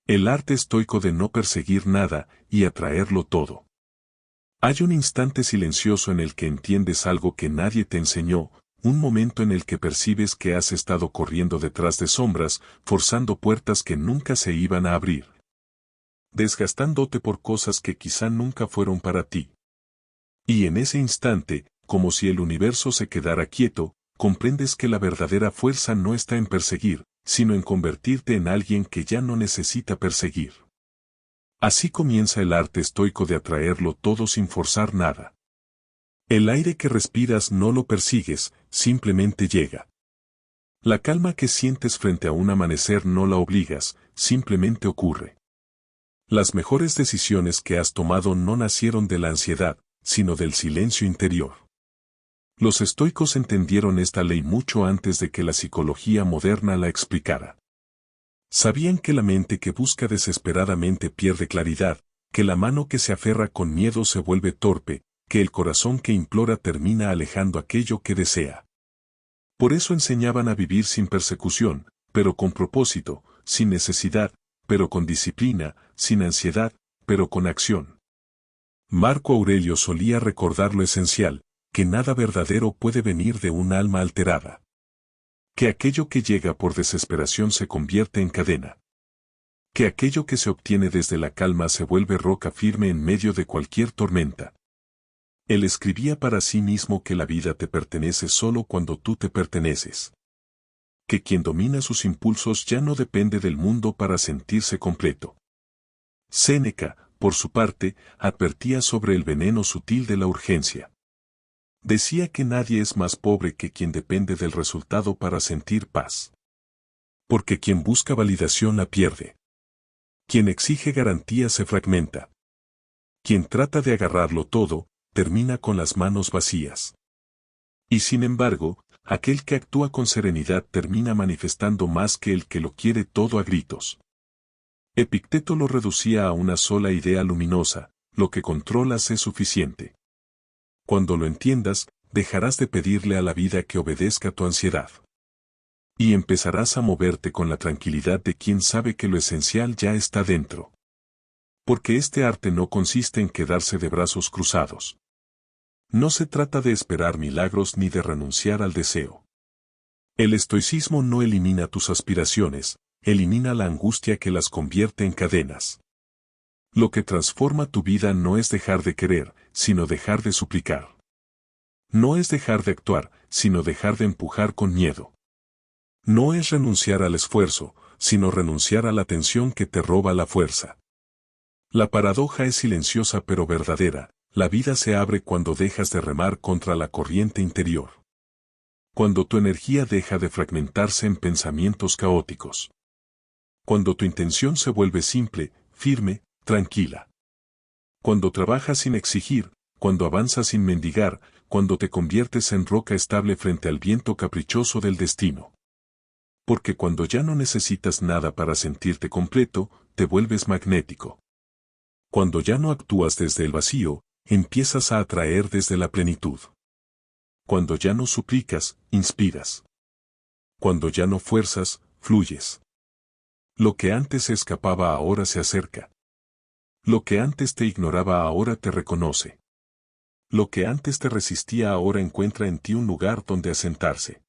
El arte estoico de no perseguir nada y atraerlo todo. Hay un instante silencioso en el que entiendes algo que nadie te enseñó, un momento en el que percibes que has estado corriendo detrás de sombras, forzando puertas que nunca se iban a abrir. Desgastándote por cosas que quizá nunca fueron para ti. Y en ese instante, como si el universo se quedara quieto, comprendes que la verdadera fuerza no está en perseguir, sino en convertirte en alguien que ya no necesita perseguir. Así comienza el arte estoico de atraerlo todo sin forzar nada. El aire que respiras no lo persigues, simplemente llega. La calma que sientes frente a un amanecer no la obligas, simplemente ocurre. Las mejores decisiones que has tomado no nacieron de la ansiedad, sino del silencio interior. Los estoicos entendieron esta ley mucho antes de que la psicología moderna la explicara. Sabían que la mente que busca desesperadamente pierde claridad, que la mano que se aferra con miedo se vuelve torpe, que el corazón que implora termina alejando aquello que desea. Por eso enseñaban a vivir sin persecución, pero con propósito, sin necesidad, pero con disciplina, sin ansiedad, pero con acción. Marco Aurelio solía recordar lo esencial, que nada verdadero puede venir de un alma alterada. Que aquello que llega por desesperación se convierte en cadena. Que aquello que se obtiene desde la calma se vuelve roca firme en medio de cualquier tormenta. Él escribía para sí mismo que la vida te pertenece solo cuando tú te perteneces. Que quien domina sus impulsos ya no depende del mundo para sentirse completo. Séneca, por su parte, advertía sobre el veneno sutil de la urgencia. Decía que nadie es más pobre que quien depende del resultado para sentir paz. Porque quien busca validación la pierde. Quien exige garantía se fragmenta. Quien trata de agarrarlo todo, termina con las manos vacías. Y sin embargo, aquel que actúa con serenidad termina manifestando más que el que lo quiere todo a gritos. Epicteto lo reducía a una sola idea luminosa: lo que controlas es suficiente. Cuando lo entiendas, dejarás de pedirle a la vida que obedezca tu ansiedad. Y empezarás a moverte con la tranquilidad de quien sabe que lo esencial ya está dentro. Porque este arte no consiste en quedarse de brazos cruzados. No se trata de esperar milagros ni de renunciar al deseo. El estoicismo no elimina tus aspiraciones, elimina la angustia que las convierte en cadenas. Lo que transforma tu vida no es dejar de querer, sino dejar de suplicar. No es dejar de actuar, sino dejar de empujar con miedo. No es renunciar al esfuerzo, sino renunciar a la tensión que te roba la fuerza. La paradoja es silenciosa pero verdadera: la vida se abre cuando dejas de remar contra la corriente interior. Cuando tu energía deja de fragmentarse en pensamientos caóticos. Cuando tu intención se vuelve simple, firme, tranquila. Cuando trabajas sin exigir, cuando avanzas sin mendigar, cuando te conviertes en roca estable frente al viento caprichoso del destino. Porque cuando ya no necesitas nada para sentirte completo, te vuelves magnético. Cuando ya no actúas desde el vacío, empiezas a atraer desde la plenitud. Cuando ya no suplicas, inspiras. Cuando ya no fuerzas, fluyes. Lo que antes se escapaba ahora se acerca. Lo que antes te ignoraba ahora te reconoce. Lo que antes te resistía ahora encuentra en ti un lugar donde asentarse.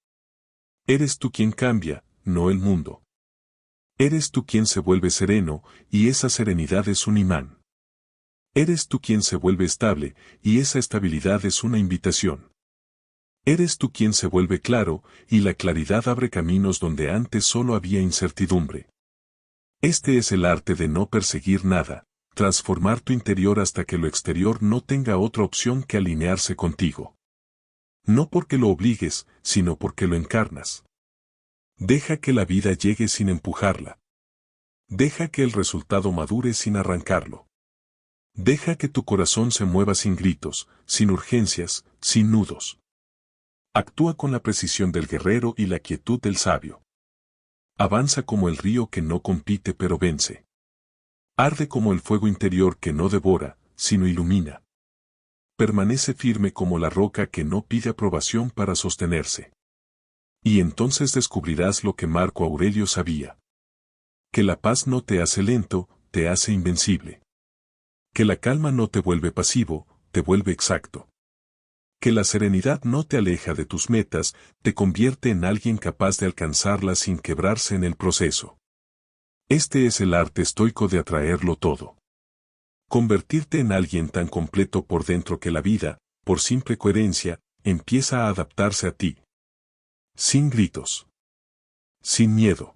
Eres tú quien cambia, no el mundo. Eres tú quien se vuelve sereno, y esa serenidad es un imán. Eres tú quien se vuelve estable, y esa estabilidad es una invitación. Eres tú quien se vuelve claro, y la claridad abre caminos donde antes solo había incertidumbre. Este es el arte de no perseguir nada, transformar tu interior hasta que lo exterior no tenga otra opción que alinearse contigo. No porque lo obligues, sino porque lo encarnas. Deja que la vida llegue sin empujarla. Deja que el resultado madure sin arrancarlo. Deja que tu corazón se mueva sin gritos, sin urgencias, sin nudos. Actúa con la precisión del guerrero y la quietud del sabio. Avanza como el río que no compite pero vence. Arde como el fuego interior que no devora, sino ilumina. Permanece firme como la roca que no pide aprobación para sostenerse. Y entonces descubrirás lo que Marco Aurelio sabía. Que la paz no te hace lento, te hace invencible. Que la calma no te vuelve pasivo, te vuelve exacto. Que la serenidad no te aleja de tus metas, te convierte en alguien capaz de alcanzarlas sin quebrarse en el proceso. Este es el arte estoico de atraerlo todo. Convertirte en alguien tan completo por dentro que la vida, por simple coherencia, empieza a adaptarse a ti. Sin gritos. Sin miedo.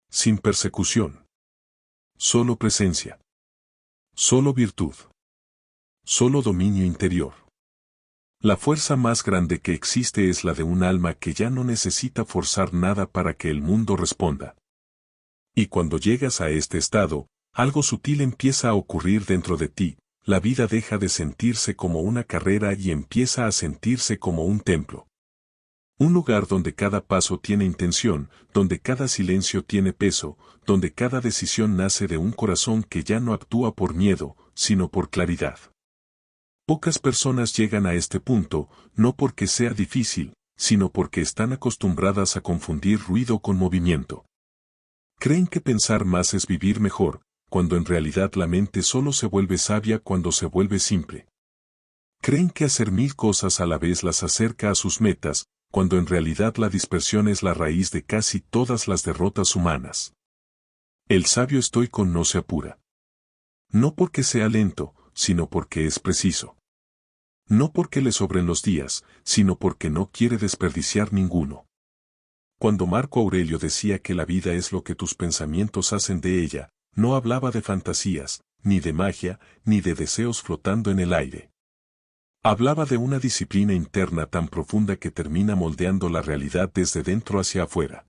Sin persecución. Solo presencia. Solo virtud. Solo dominio interior. La fuerza más grande que existe es la de un alma que ya no necesita forzar nada para que el mundo responda. Y cuando llegas a este estado, algo sutil empieza a ocurrir dentro de ti, la vida deja de sentirse como una carrera y empieza a sentirse como un templo. Un lugar donde cada paso tiene intención, donde cada silencio tiene peso, donde cada decisión nace de un corazón que ya no actúa por miedo, sino por claridad. Pocas personas llegan a este punto, no porque sea difícil, sino porque están acostumbradas a confundir ruido con movimiento. Creen que pensar más es vivir mejor, cuando en realidad la mente solo se vuelve sabia cuando se vuelve simple. Creen que hacer 1000 cosas a la vez las acerca a sus metas, cuando en realidad la dispersión es la raíz de casi todas las derrotas humanas. El sabio estoico no se apura. No porque sea lento, sino porque es preciso. No porque le sobren los días, sino porque no quiere desperdiciar ninguno. Cuando Marco Aurelio decía que la vida es lo que tus pensamientos hacen de ella, no hablaba de fantasías, ni de magia, ni de deseos flotando en el aire. Hablaba de una disciplina interna tan profunda que termina moldeando la realidad desde dentro hacia afuera.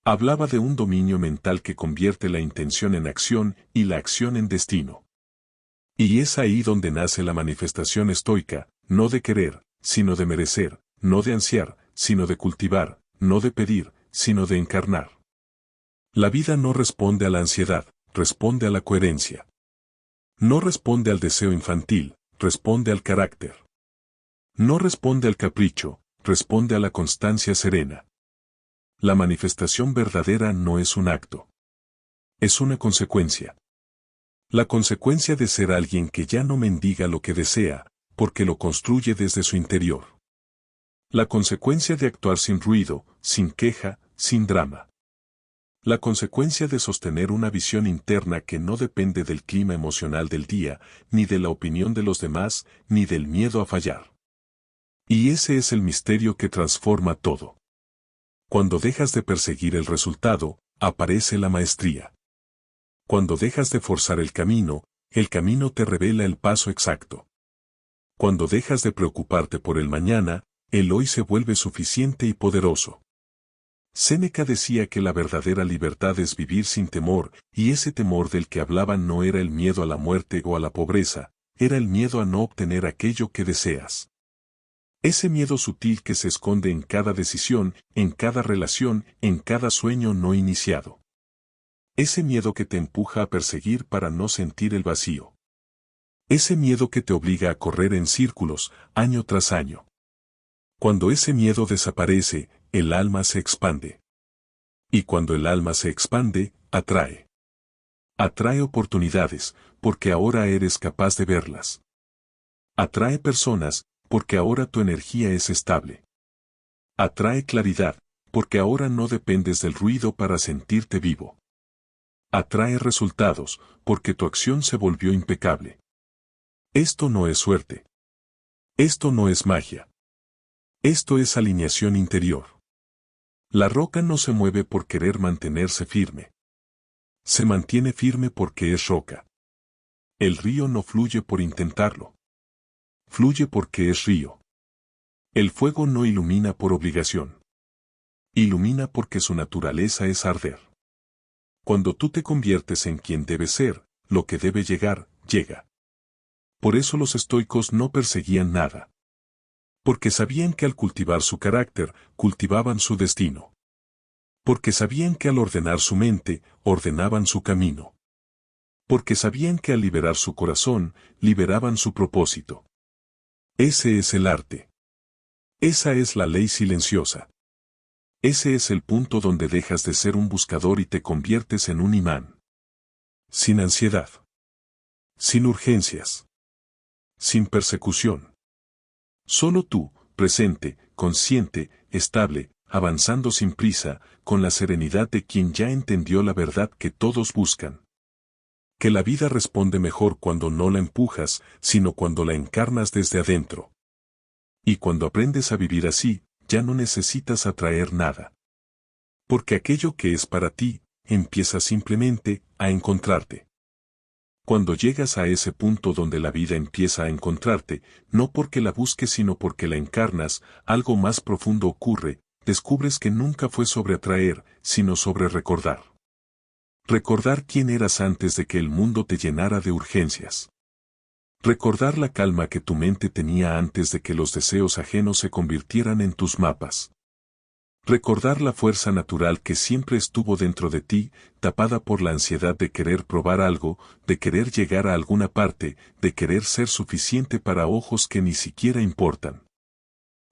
Hablaba de un dominio mental que convierte la intención en acción y la acción en destino. Y es ahí donde nace la manifestación estoica, no de querer, sino de merecer, no de ansiar, sino de cultivar, no de pedir, sino de encarnar. La vida no responde a la ansiedad, responde a la coherencia. No responde al deseo infantil, responde al carácter. No responde al capricho, responde a la constancia serena. La manifestación verdadera no es un acto. Es una consecuencia. La consecuencia de ser alguien que ya no mendiga lo que desea, porque lo construye desde su interior. La consecuencia de actuar sin ruido, sin queja, sin drama. La consecuencia de sostener una visión interna que no depende del clima emocional del día, ni de la opinión de los demás, ni del miedo a fallar. Y ese es el misterio que transforma todo. Cuando dejas de perseguir el resultado, aparece la maestría. Cuando dejas de forzar el camino te revela el paso exacto. Cuando dejas de preocuparte por el mañana, el hoy se vuelve suficiente y poderoso. Séneca decía que la verdadera libertad es vivir sin temor, y ese temor del que hablaban no era el miedo a la muerte o a la pobreza, era el miedo a no obtener aquello que deseas. Ese miedo sutil que se esconde en cada decisión, en cada relación, en cada sueño no iniciado. Ese miedo que te empuja a perseguir para no sentir el vacío. Ese miedo que te obliga a correr en círculos, año tras año. Cuando ese miedo desaparece, el alma se expande. Y cuando el alma se expande, atrae. Atrae oportunidades, porque ahora eres capaz de verlas. Atrae personas, porque ahora tu energía es estable. Atrae claridad, porque ahora no dependes del ruido para sentirte vivo. Atrae resultados, porque tu acción se volvió impecable. Esto no es suerte. Esto no es magia. Esto es alineación interior. La roca no se mueve por querer mantenerse firme. Se mantiene firme porque es roca. El río no fluye por intentarlo. Fluye porque es río. El fuego no ilumina por obligación. Ilumina porque su naturaleza es arder. Cuando tú te conviertes en quien debes ser, lo que debe llegar, llega. Por eso los estoicos no perseguían nada. Porque sabían que al cultivar su carácter, cultivaban su destino. Porque sabían que al ordenar su mente, ordenaban su camino. Porque sabían que al liberar su corazón, liberaban su propósito. Ese es el arte. Esa es la ley silenciosa. Ese es el punto donde dejas de ser un buscador y te conviertes en un imán. Sin ansiedad. Sin urgencias. Sin persecución. Solo tú, presente, consciente, estable, avanzando sin prisa, con la serenidad de quien ya entendió la verdad que todos buscan. Que la vida responde mejor cuando no la empujas, sino cuando la encarnas desde adentro. Y cuando aprendes a vivir así, ya no necesitas atraer nada. Porque aquello que es para ti, empieza simplemente a encontrarte. Cuando llegas a ese punto donde la vida empieza a encontrarte, no porque la busques sino porque la encarnas, algo más profundo ocurre, descubres que nunca fue sobre atraer, sino sobre recordar. Recordar quién eras antes de que el mundo te llenara de urgencias. Recordar la calma que tu mente tenía antes de que los deseos ajenos se convirtieran en tus mapas. Recordar la fuerza natural que siempre estuvo dentro de ti, tapada por la ansiedad de querer probar algo, de querer llegar a alguna parte, de querer ser suficiente para ojos que ni siquiera importan.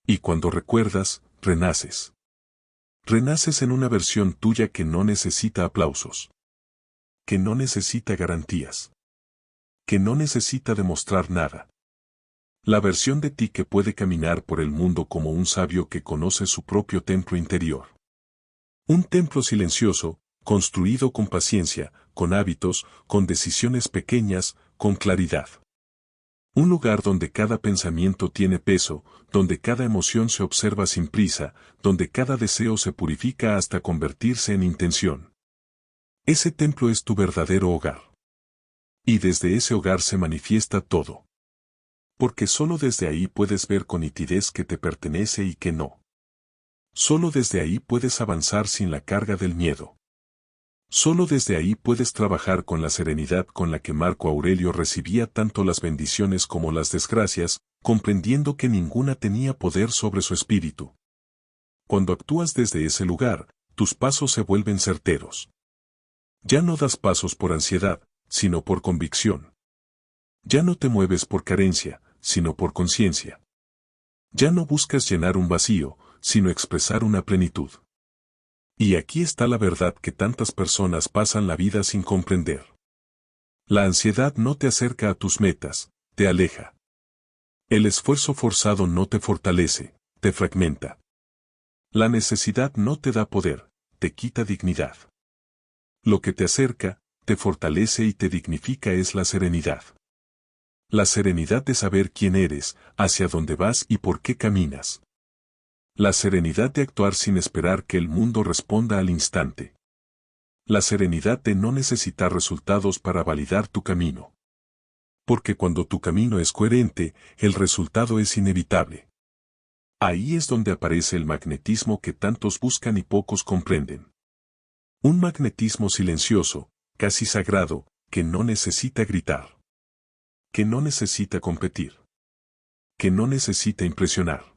Y cuando recuerdas, renaces. Renaces en una versión tuya que no necesita aplausos. Que no necesita garantías. Que no necesita demostrar nada. La versión de ti que puede caminar por el mundo como un sabio que conoce su propio templo interior. Un templo silencioso, construido con paciencia, con hábitos, con decisiones pequeñas, con claridad. Un lugar donde cada pensamiento tiene peso, donde cada emoción se observa sin prisa, donde cada deseo se purifica hasta convertirse en intención. Ese templo es tu verdadero hogar. Y desde ese hogar se manifiesta todo. Porque solo desde ahí puedes ver con nitidez que te pertenece y que no. Solo desde ahí puedes avanzar sin la carga del miedo. Solo desde ahí puedes trabajar con la serenidad con la que Marco Aurelio recibía tanto las bendiciones como las desgracias, comprendiendo que ninguna tenía poder sobre su espíritu. Cuando actúas desde ese lugar, tus pasos se vuelven certeros. Ya no das pasos por ansiedad, sino por convicción. Ya no te mueves por carencia, sino por conciencia. Ya no buscas llenar un vacío, sino expresar una plenitud. Y aquí está la verdad que tantas personas pasan la vida sin comprender. La ansiedad no te acerca a tus metas, te aleja. El esfuerzo forzado no te fortalece, te fragmenta. La necesidad no te da poder, te quita dignidad. Lo que te acerca, te fortalece y te dignifica es la serenidad. La serenidad de saber quién eres, hacia dónde vas y por qué caminas. La serenidad de actuar sin esperar que el mundo responda al instante. La serenidad de no necesitar resultados para validar tu camino. Porque cuando tu camino es coherente, el resultado es inevitable. Ahí es donde aparece el magnetismo que tantos buscan y pocos comprenden. Un magnetismo silencioso, casi sagrado, que no necesita gritar. Que no necesita competir. Que no necesita impresionar.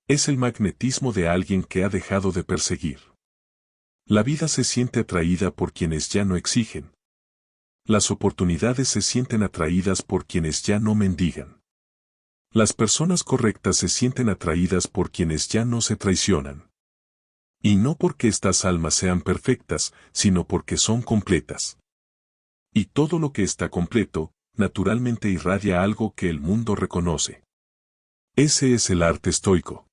Es el magnetismo de alguien que ha dejado de perseguir. La vida se siente atraída por quienes ya no exigen. Las oportunidades se sienten atraídas por quienes ya no mendigan. Las personas correctas se sienten atraídas por quienes ya no se traicionan. Y no porque estas almas sean perfectas, sino porque son completas. Y todo lo que está completo, naturalmente irradia algo que el mundo reconoce. Ese es el arte estoico.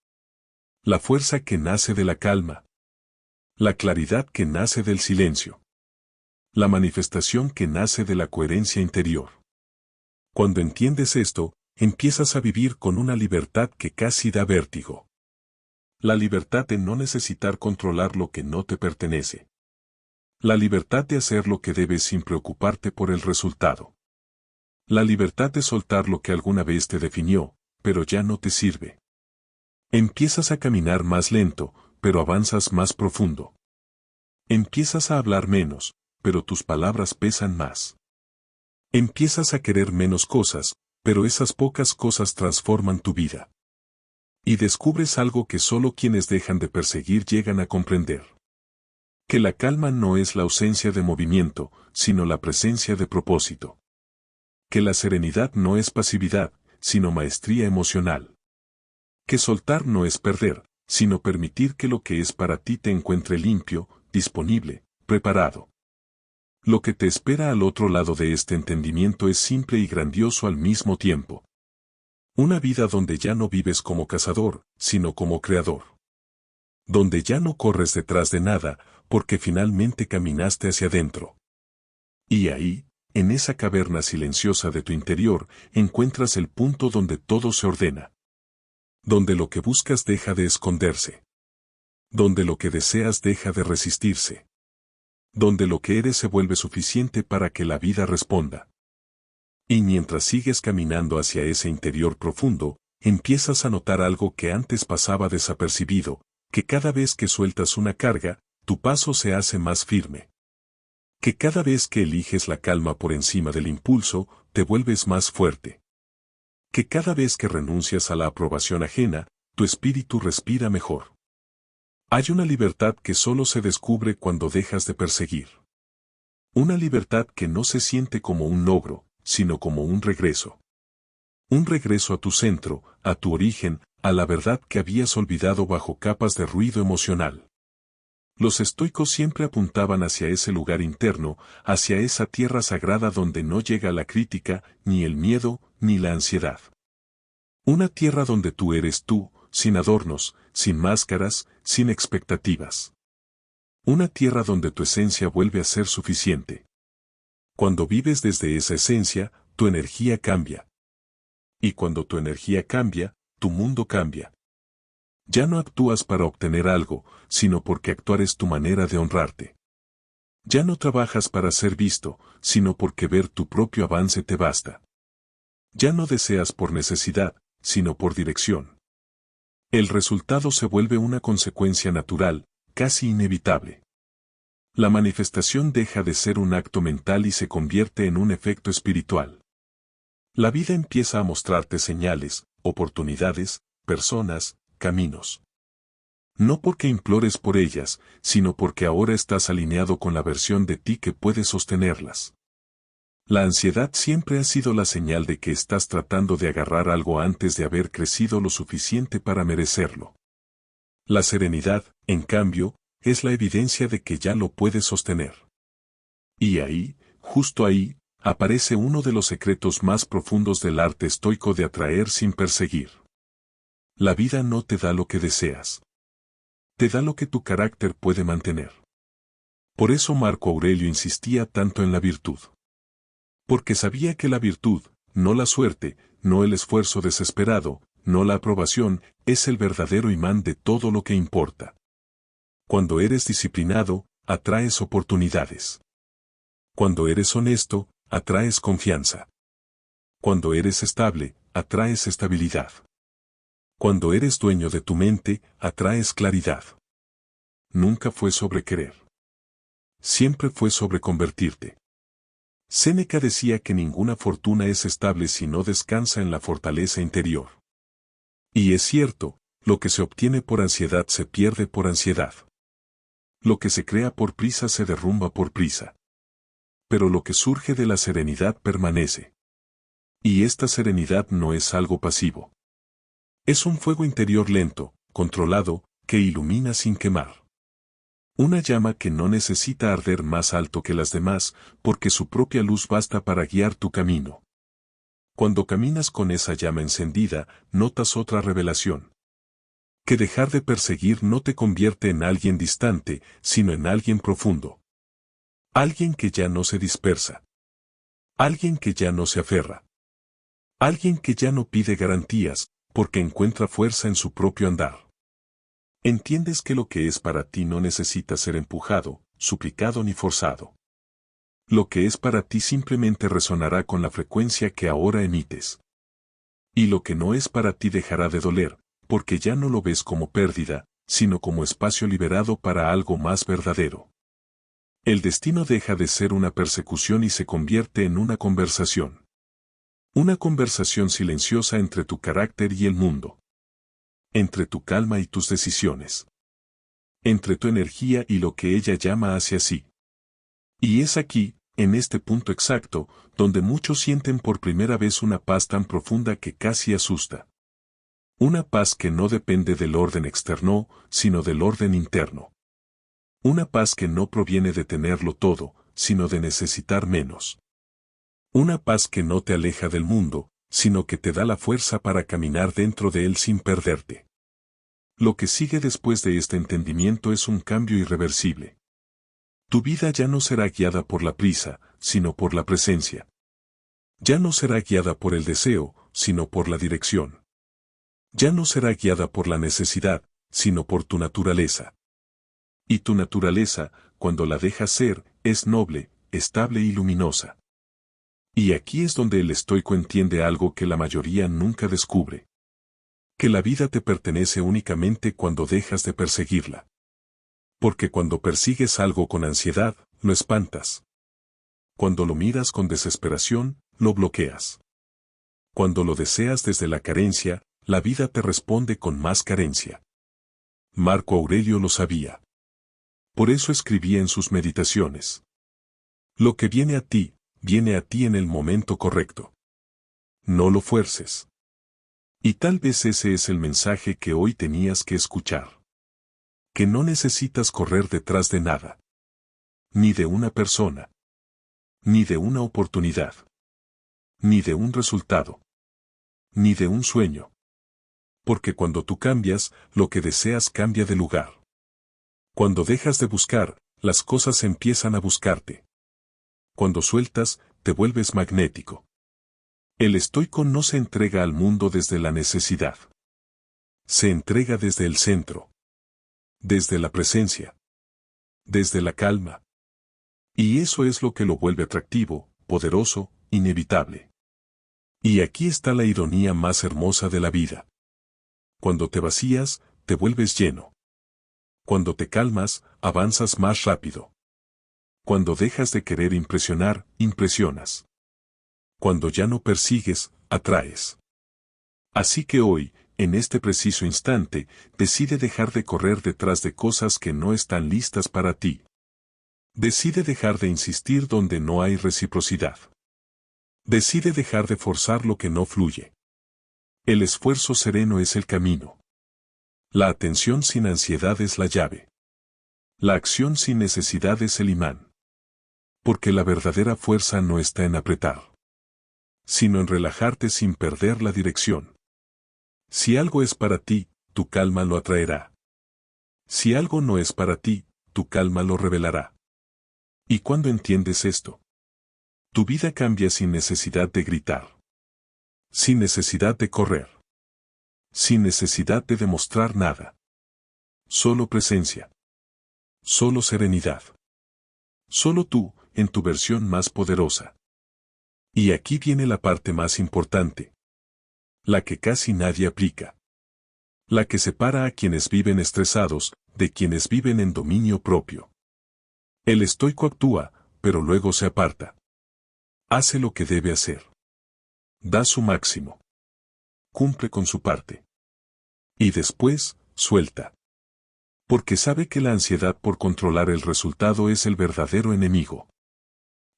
La fuerza que nace de la calma. La claridad que nace del silencio. La manifestación que nace de la coherencia interior. Cuando entiendes esto, empiezas a vivir con una libertad que casi da vértigo. La libertad de no necesitar controlar lo que no te pertenece. La libertad de hacer lo que debes sin preocuparte por el resultado. La libertad de soltar lo que alguna vez te definió, pero ya no te sirve. Empiezas a caminar más lento, pero avanzas más profundo. Empiezas a hablar menos, pero tus palabras pesan más. Empiezas a querer menos cosas, pero esas pocas cosas transforman tu vida. Y descubres algo que solo quienes dejan de perseguir llegan a comprender. Que la calma no es la ausencia de movimiento, sino la presencia de propósito. Que la serenidad no es pasividad, sino maestría emocional. Que soltar no es perder, sino permitir que lo que es para ti te encuentre limpio, disponible, preparado. Lo que te espera al otro lado de este entendimiento es simple y grandioso al mismo tiempo. Una vida donde ya no vives como cazador, sino como creador. Donde ya no corres detrás de nada, porque finalmente caminaste hacia adentro. Y ahí, en esa caverna silenciosa de tu interior, encuentras el punto donde todo se ordena. Donde lo que buscas deja de esconderse. Donde lo que deseas deja de resistirse. Donde lo que eres se vuelve suficiente para que la vida responda. Y mientras sigues caminando hacia ese interior profundo, empiezas a notar algo que antes pasaba desapercibido, que cada vez que sueltas una carga, tu paso se hace más firme. Que cada vez que eliges la calma por encima del impulso, te vuelves más fuerte. Que cada vez que renuncias a la aprobación ajena, tu espíritu respira mejor. Hay una libertad que solo se descubre cuando dejas de perseguir. Una libertad que no se siente como un logro, sino como un regreso. Un regreso a tu centro, a tu origen, a la verdad que habías olvidado bajo capas de ruido emocional. Los estoicos siempre apuntaban hacia ese lugar interno, hacia esa tierra sagrada donde no llega la crítica, ni el miedo, ni la ansiedad. Una tierra donde tú eres tú, sin adornos, sin máscaras, sin expectativas. Una tierra donde tu esencia vuelve a ser suficiente. Cuando vives desde esa esencia, tu energía cambia. Y cuando tu energía cambia, tu mundo cambia. Ya no actúas para obtener algo, sino porque actuar es tu manera de honrarte. Ya no trabajas para ser visto, sino porque ver tu propio avance te basta. Ya no deseas por necesidad, sino por dirección. El resultado se vuelve una consecuencia natural, casi inevitable. La manifestación deja de ser un acto mental y se convierte en un efecto espiritual. La vida empieza a mostrarte señales, oportunidades, personas, caminos. No porque implores por ellas, sino porque ahora estás alineado con la versión de ti que puede sostenerlas. La ansiedad siempre ha sido la señal de que estás tratando de agarrar algo antes de haber crecido lo suficiente para merecerlo. La serenidad, en cambio, es la evidencia de que ya lo puedes sostener. Y ahí, justo ahí, aparece uno de los secretos más profundos del arte estoico de atraer sin perseguir. La vida no te da lo que deseas. Te da lo que tu carácter puede mantener. Por eso Marco Aurelio insistía tanto en la virtud. Porque sabía que la virtud, no la suerte, no el esfuerzo desesperado, no la aprobación, es el verdadero imán de todo lo que importa. Cuando eres disciplinado, atraes oportunidades. Cuando eres honesto, atraes confianza. Cuando eres estable, atraes estabilidad. Cuando eres dueño de tu mente, atraes claridad. Nunca fue sobre querer. Siempre fue sobre convertirte. Séneca decía que ninguna fortuna es estable si no descansa en la fortaleza interior. Y es cierto, lo que se obtiene por ansiedad se pierde por ansiedad. Lo que se crea por prisa se derrumba por prisa. Pero lo que surge de la serenidad permanece. Y esta serenidad no es algo pasivo. Es un fuego interior lento, controlado, que ilumina sin quemar. Una llama que no necesita arder más alto que las demás, porque su propia luz basta para guiar tu camino. Cuando caminas con esa llama encendida, notas otra revelación. Que dejar de perseguir no te convierte en alguien distante, sino en alguien profundo. Alguien que ya no se dispersa. Alguien que ya no se aferra. Alguien que ya no pide garantías, porque encuentra fuerza en su propio andar. Entiendes que lo que es para ti no necesita ser empujado, suplicado ni forzado. Lo que es para ti simplemente resonará con la frecuencia que ahora emites. Y lo que no es para ti dejará de doler, porque ya no lo ves como pérdida, sino como espacio liberado para algo más verdadero. El destino deja de ser una persecución y se convierte en una conversación. Una conversación silenciosa entre tu carácter y el mundo. Entre tu calma y tus decisiones. Entre tu energía y lo que ella llama hacia sí. Y es aquí, en este punto exacto, donde muchos sienten por primera vez una paz tan profunda que casi asusta. Una paz que no depende del orden externo, sino del orden interno. Una paz que no proviene de tenerlo todo, sino de necesitar menos. Una paz que no te aleja del mundo, sino que te da la fuerza para caminar dentro de él sin perderte. Lo que sigue después de este entendimiento es un cambio irreversible. Tu vida ya no será guiada por la prisa, sino por la presencia. Ya no será guiada por el deseo, sino por la dirección. Ya no será guiada por la necesidad, sino por tu naturaleza. Y tu naturaleza, cuando la dejas ser, es noble, estable y luminosa. Y aquí es donde el estoico entiende algo que la mayoría nunca descubre. Que la vida te pertenece únicamente cuando dejas de perseguirla. Porque cuando persigues algo con ansiedad, lo espantas. Cuando lo miras con desesperación, lo bloqueas. Cuando lo deseas desde la carencia, la vida te responde con más carencia. Marco Aurelio lo sabía. Por eso escribía en sus meditaciones. Lo que viene a ti en el momento correcto. No lo fuerces. Y tal vez ese es el mensaje que hoy tenías que escuchar. Que no necesitas correr detrás de nada. Ni de una persona. Ni de una oportunidad. Ni de un resultado. Ni de un sueño. Porque cuando tú cambias, lo que deseas cambia de lugar. Cuando dejas de buscar, las cosas empiezan a buscarte. Cuando sueltas, te vuelves magnético. El estoico no se entrega al mundo desde la necesidad. Se entrega desde el centro. Desde la presencia. Desde la calma. Y eso es lo que lo vuelve atractivo, poderoso, inevitable. Y aquí está la ironía más hermosa de la vida. Cuando te vacías, te vuelves lleno. Cuando te calmas, avanzas más rápido. Cuando dejas de querer impresionar, impresionas. Cuando ya no persigues, atraes. Así que hoy, en este preciso instante, decide dejar de correr detrás de cosas que no están listas para ti. Decide dejar de insistir donde no hay reciprocidad. Decide dejar de forzar lo que no fluye. El esfuerzo sereno es el camino. La atención sin ansiedad es la llave. La acción sin necesidad es el imán. Porque la verdadera fuerza no está en apretar, sino en relajarte sin perder la dirección. Si algo es para ti, tu calma lo atraerá. Si algo no es para ti, tu calma lo revelará. Y cuando entiendes esto, tu vida cambia sin necesidad de gritar. Sin necesidad de correr. Sin necesidad de demostrar nada. Solo presencia. Solo serenidad. Solo tú, en tu versión más poderosa. Y aquí viene la parte más importante. La que casi nadie aplica. La que separa a quienes viven estresados, de quienes viven en dominio propio. El estoico actúa, pero luego se aparta. Hace lo que debe hacer. Da su máximo. Cumple con su parte. Y después, suelta. Porque sabe que la ansiedad por controlar el resultado es el verdadero enemigo.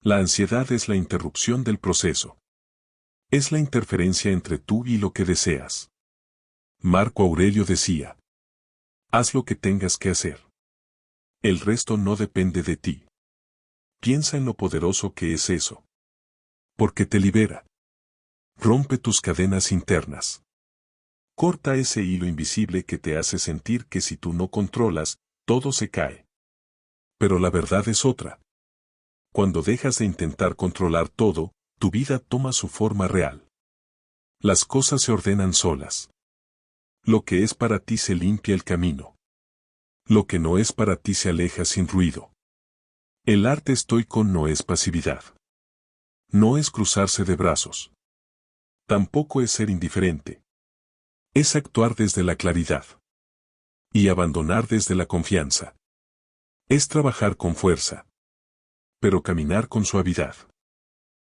La ansiedad es la interrupción del proceso. Es la interferencia entre tú y lo que deseas. Marco Aurelio decía: haz lo que tengas que hacer. El resto no depende de ti. Piensa en lo poderoso que es eso. Porque te libera. Rompe tus cadenas internas. Corta ese hilo invisible que te hace sentir que si tú no controlas, todo se cae. Pero la verdad es otra. Cuando dejas de intentar controlar todo, tu vida toma su forma real. Las cosas se ordenan solas. Lo que es para ti se limpia el camino. Lo que no es para ti se aleja sin ruido. El arte estoico no es pasividad. No es cruzarse de brazos. Tampoco es ser indiferente. Es actuar desde la claridad. Y abandonar desde la confianza. Es trabajar con fuerza. Pero caminar con suavidad.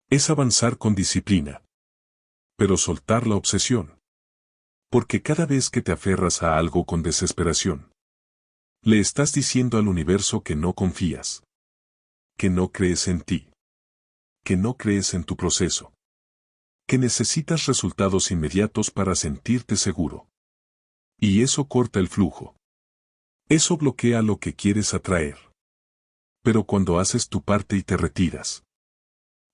Es avanzar con disciplina. Pero soltar la obsesión. Porque cada vez que te aferras a algo con desesperación, le estás diciendo al universo que no confías. Que no crees en ti. Que no crees en tu proceso. Que necesitas resultados inmediatos para sentirte seguro. Y eso corta el flujo. Eso bloquea lo que quieres atraer. Pero cuando haces tu parte y te retiras.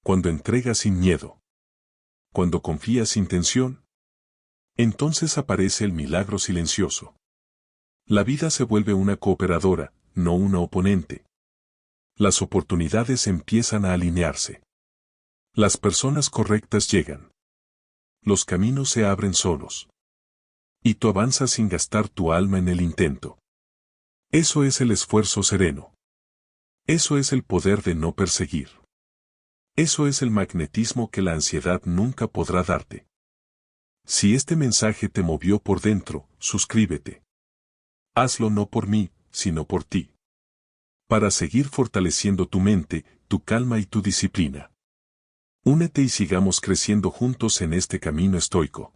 Cuando entregas sin miedo. Cuando confías sin tensión. Entonces aparece el milagro silencioso. La vida se vuelve una cooperadora, no una oponente. Las oportunidades empiezan a alinearse. Las personas correctas llegan. Los caminos se abren solos. Y tú avanzas sin gastar tu alma en el intento. Eso es el esfuerzo sereno. Eso es el poder de no perseguir. Eso es el magnetismo que la ansiedad nunca podrá darte. Si este mensaje te movió por dentro, suscríbete. Hazlo no por mí, sino por ti. Para seguir fortaleciendo tu mente, tu calma y tu disciplina. Únete y sigamos creciendo juntos en este camino estoico.